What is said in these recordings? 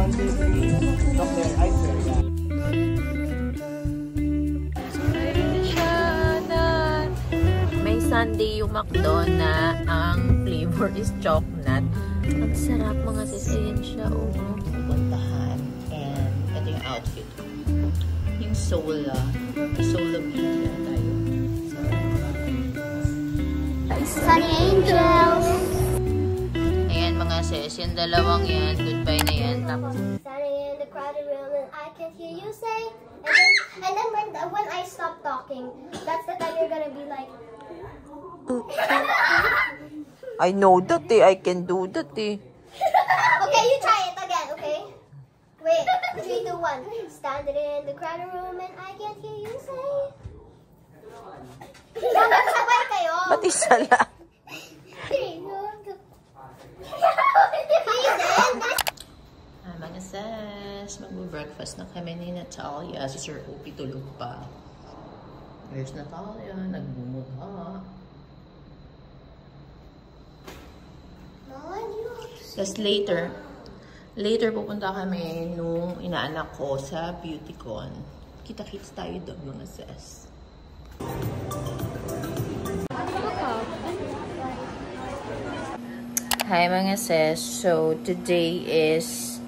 1, 2, 3. Stop there. I swear. May sundae yung McDo na ang flavor is chocolate. Ang sarap mga sis. Ayan siya, oh. Puntahan. And ito yung outfit. Yung soul, soul of India tayo. Sunny Angels! Ayan mga sis. Yung dalawang yan. Goodbye na yan. Tapos Standing in the crowded room and I can hear you say. And then when I stop talking, that's the time you're gonna be like, I know that eh. I can do that eh. okay, you try it again, okay? Wait, 3, 2, 1. Standing in the crowded room and I can't hear you say. Dapat sabay kayo. Ba't isa lang? 3, 2, 1. Mga sis, mag-breakfast na kami ni Natalia. Si Sir Opie tulog pa. There's Natalia, nagbumudha. Tapos later pupunta kami nung inaanak ko sa BeautyCon. Kita-kits tayo doon mga sis. Hi mga sis. So today is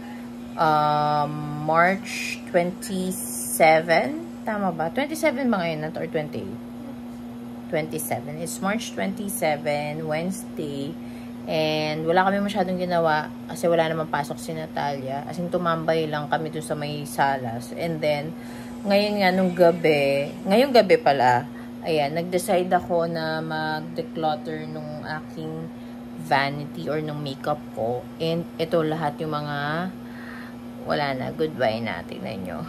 March 27. Tama ba? 27 ba ngayon or 28? 27. It's March 27, Wednesday. And wala kami masyadong ginawa kasi wala namang pasok si Natalia. As in, tumambay lang kami dun sa may salas. And then, ngayon nga nung gabi, ngayong gabi pala, ayan, nag-decide ako na mag-declutter nung aking vanity or nung makeup ko. And ito lahat yung mga wala na, goodbye na. Tignan nyo.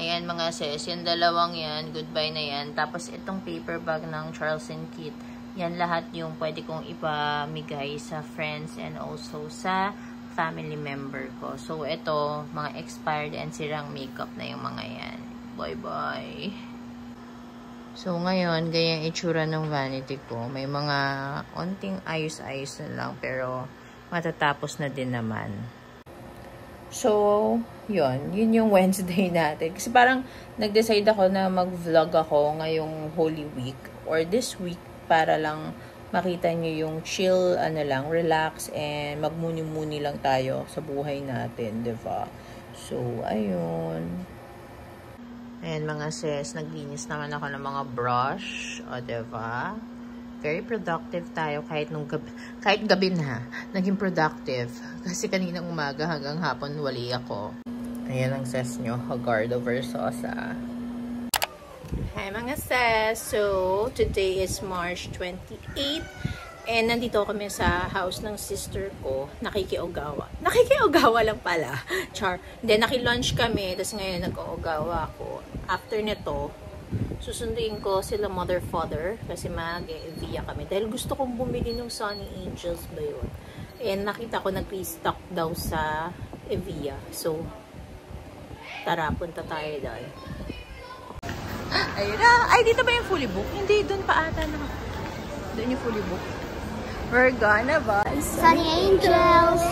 Ayan mga sis, yung dalawang yan, goodbye na yan. Tapos itong paper bag ng Charles & Keith. Yan lahat yung pwede kong ipamigay sa friends and also sa family member ko. So, ito, mga expired and sirang makeup na yung mga yan. Bye-bye. So, ngayon, ganyang itsura ng vanity ko. May mga onting ayos-ayos na lang, pero matatapos na din naman. So, yun yung Wednesday natin. Kasi parang nag-decide ako na mag-vlog ako ngayong Holy Week or this week para lang makita nyo yung chill, relax, and magmuni-muni lang tayo sa buhay natin, diba? So, ayun. Ayan mga sis, naglinis naman ako ng mga brush, o diba? Very productive tayo kahit gabi na, naging productive. Kasi kaninang umaga hanggang hapon wali ako. Ayan ang sis nyo, Haggard Versosa. Hi mga sis! So, today is March 28 and nandito kami sa house ng sister ko, nakikiogawa. Nakikiogawa lang pala. Char. Then, naki-lunch kami, tapos ngayon nag-oogawa ako. After nito, susunduin ko sila mother, father, kasi mag-e-Evia kami. Dahil gusto kong bumili ng Sunny Angels ba yun? And nakita ko nag-restock daw sa Evia. So, tara, punta tayo doon. Ayun na. Ay, dito ba yung fully book? Hindi, doon pa ata na. Doon yung fully book. We're gonna buy Sunny Angels!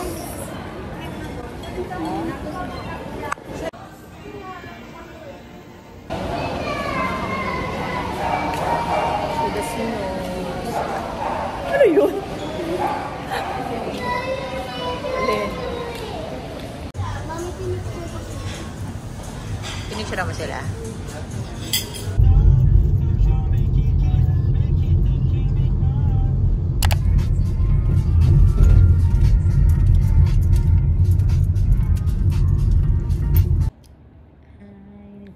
Ano yun? Alin? Pinicture mo sila?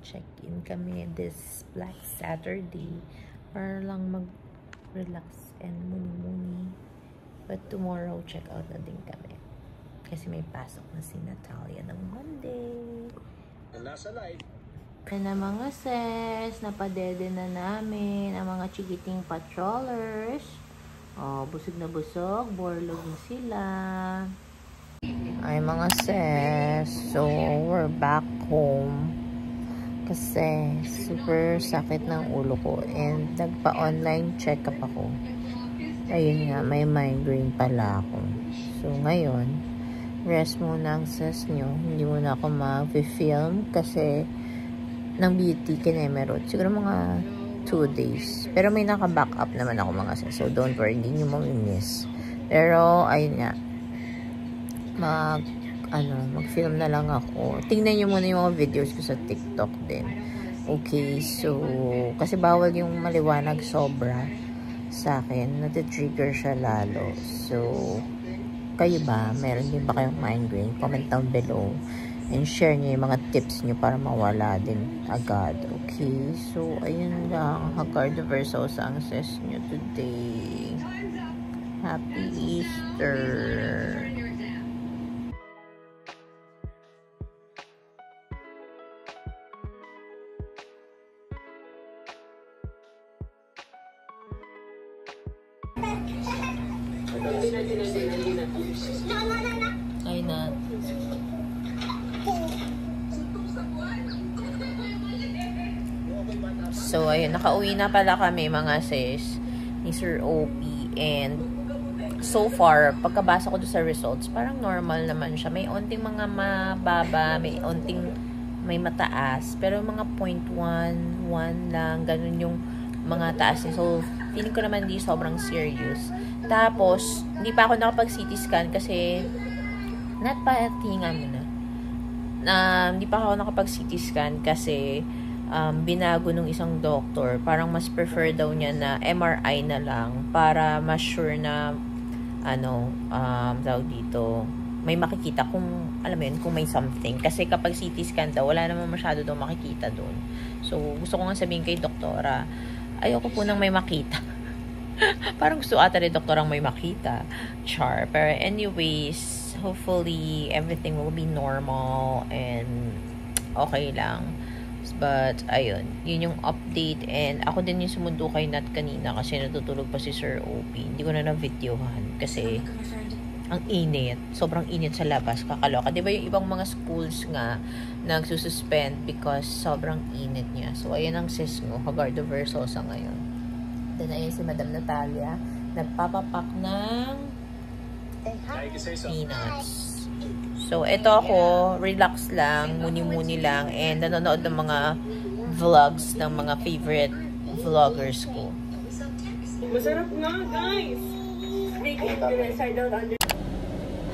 Check-in kami this Black Saturday para lang mag-relax and muni-muni. But tomorrow, check out na din kami. Kasi may pasok na si Natalia ng Monday. Nasa live. Na mga sis, napadede na namin ang mga chikiting patrollers. Oh, busog na busog, borlog na sila. Ay mga sis, so we're back home. Kasi super sakit ng ulo ko and nagpa-online check-up ako. Ayun nga, may migraine pala ako. So ngayon, rest muna ang sis nyo. Hindi muna ako mag-film kasi ng beauty kinemerot. Siguro mga 2 days. Pero may naka-back up naman ako mga sis. So, don't worry. Hindi nyo mamimiss. Pero, ayun nga. Mag-film na lang ako. Tingnan nyo muna yung mga videos ko sa TikTok din. Okay, so, kasi bawal yung maliwanag sobra sa akin. Nati-trigger siya lalo. So, kayo ba? Meron din ba kayong migraine? Comment down below. And share nyo yung mga tips nyo para mawala din agad. Okay? So, ayun lang. Hagardo-verso sa ang sis nyo today. Happy Easter! Ay na. So, ayun. Nakauwi na pala kami mga sis ni Sir OP. And so far, pagkabasa ko doon sa results, parang normal naman siya. May onting mga mababa, may mataas. Pero mga 0.1, 1 lang. Ganun yung mga taas niya. So, feeling ko naman di sobrang serious. Tapos, hindi pa ako nakapag-CT scan kasi hinga mo na. Hindi pa ako nakapag-CT scan kasi binago nung isang doctor. Parang mas prefer daw niya na MRI na lang para mas sure na tawag dito, may makikita kung, alam mo yun, kung may something. Kasi kapag CT scan daw, wala naman masyado daw makikita doon. So, gusto ko nga sabihin kay doktora, ayoko po nang may makita. Parang gusto ata rin doktorang may makita. Char. Pero anyways, hopefully, everything will be normal and okay lang. But, ayun. Yun yung update. And ako din yung sumundo kay Nat kanina kasi natutulog pa si Sir OP. Hindi ko na na-videohan kasi ang init. Sobrang init sa labas. Kakaloka. Diba yung ibang mga schools nga nagsususpend because sobrang init niya. So, ayun ang sis mo. Hagardo Versosa ngayon. Then, ayun si Madam Natalia. Nagpapapak ng peanuts. So, ito ako, relax lang, muni-muni lang, and nanonood ng mga vlogs ng mga favorite vloggers ko. Masarap nga, guys!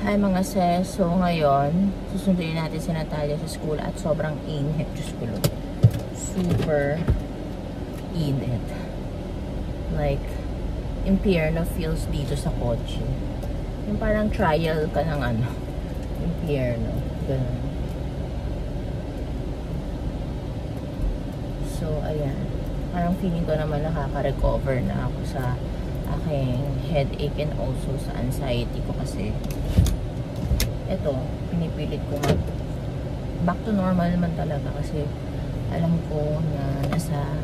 Hi mga sis, so ngayon, susunduin natin si Natalia sa school at sobrang init. Diyos ko lang. Super init. Like, impyerno feels dito sa kotse. Yung parang trial ka ng impyerno. Ganun. So, ayan. Parang feeling ko naman nakaka-recover na ako sa aking headache and also sa anxiety ko kasi eto, pinipilit ko back to normal naman talaga kasi alam ko na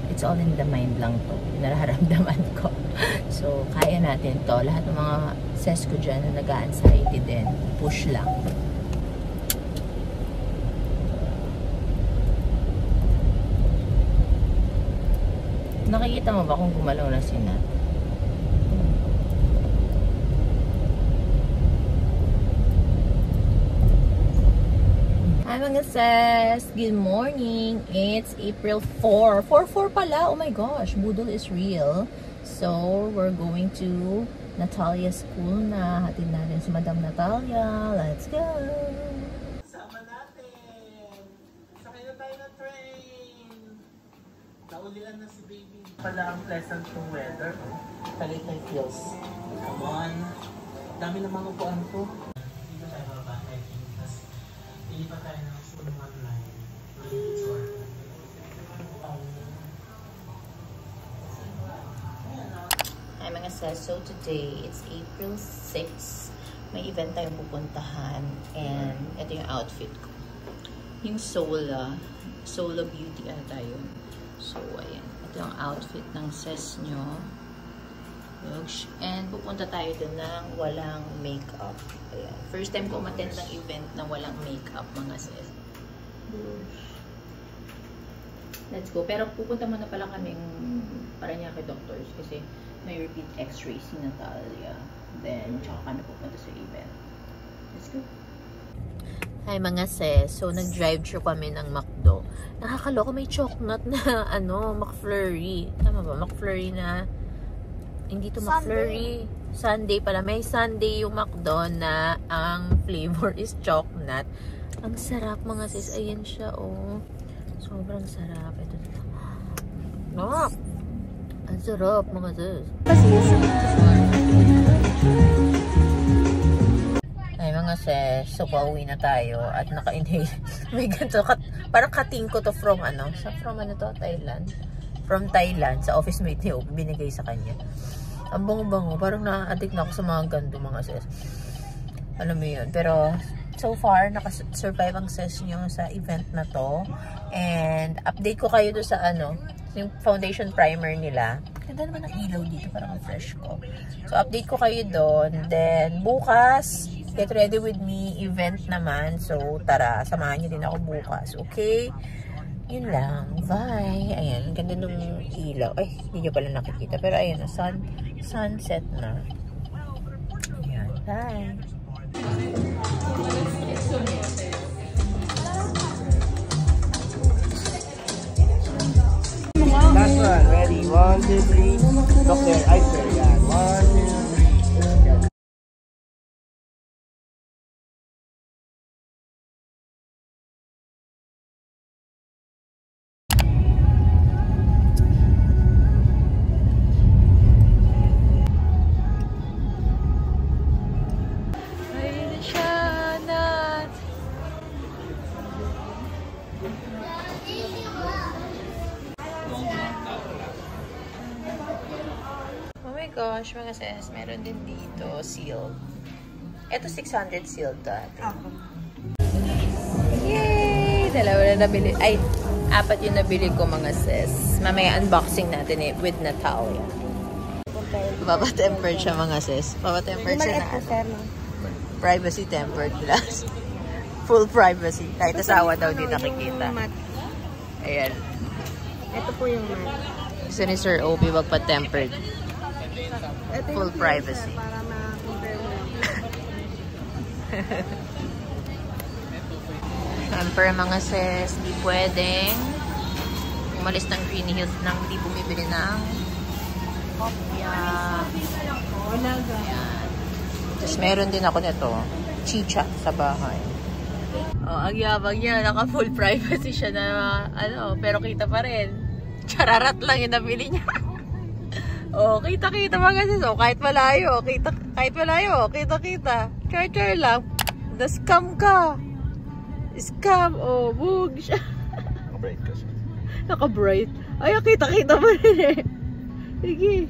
it's all in the mind lang to. Nararamdaman ko. So, kaya natin to. Lahat ng mga sis ko dyan na nag-anxiety din. Push lang. Nakikita mo ba kung gumalaw na si Nat? Hi mga sis! Good morning! It's April 4. 4-4 pala! Oh my gosh! Budol is real. So, we're going to Natalia's school na. Hatid natin si Madam Natalia. Let's go! Sama natin! Sakay na tayo na train! Naulilan na si baby. Pala ang pleasant yung weather. Tagaytay feels. Come on! Dami na mga upuan ko. Dito tayo bababa. Hindi pa tayo ng full online. Hi mga sis, so today it's April 6. May event tayong pupuntahan and ito yung outfit ko. Yung Sola Beauty ata yun. So ayan, ito yung outfit ng sis nyo. And pupunta tayo dun ng walang makeup. Ayan. First time ko umattend ng event na walang makeup mga sis. Let's go. Pero pupunta muna pala kaming Parañaque Doctors kasi may repeat x-ray si Natalia. Then, tsaka kami pupunta sa event. Let's go. Hi mga sis. So, nag-drive-thru kami ng McDo. Nakakaloka, may chocolate na, McFlurry. Tama ba? McFlurry na, hindi to McFlurry. Sunday pala. May Sunday yung McDo na ang flavor is chocolate. Ang sarap mga sis. Ayan siya, oh. Sobrang sarap. Ito. Ang sarap mga sis. Ay mga sis, so pauwi na tayo at naka-inhale. May ganito, parang kating ko to from Thailand. From Thailand, sa office mate niyo, binigay sa kanya. Ang bango-bango, parang na-addict na ako sa mga ganito mga sis. Alam mo yun, pero so far, naka-survive ang sis nyo sa event na to. And update ko kayo doon sa yung foundation primer nila. Ganda naman ang ilaw dito, parang ang fresh ko. So update ko kayo doon. Then bukas, get ready with me, event naman. So tara, samahan niyo din ako bukas. Okay? Yun lang. Bye! Ayan, ang ganda ng ilaw. Ay, hindi nyo pala nakikita. Pero ayan na, sunset na. Ayan, bye! Last one. Ready? 1, 2, 3. Look there. Eyes there. Yan. 1, 2, 3. Yan. Ayun siya na. Oh my gosh, mga sis, meron din dito sealed. Ito 600 sealed to ate. Yay! Dalawa na nabili. Ay, 4 yung nabili ko mga sis. Mamaya unboxing natin with Natalia. Baba-tempered siya mga sis. Baba-tempered siya na privacy tempered glass. Full privacy. Kahit asawa daw di nakikita. Ayan. Ito po yung mat. Gusto ni Sir Obi magpa-tempered. Ito Full yung privacy. para ma-compare mo. Temper mga sis. Di pwedeng umalis ng Green Hills nang di bumibili ng kopya. Ayan. Tapos meron din ako nito. Chicha sa bahay. Oh, ang yabang niya. Naka-full privacy siya na pero kita pa rin. Chararat lang yung nabili niya. Oh, kita-kita mga sis. Oh, kahit malayo. Kita-kita. Char-char lang. Na-scam ka. Scam. Oh, bug siya. Naka-bright kasi. Naka-bright. Ay, kita-kita pa rin eh. Sige.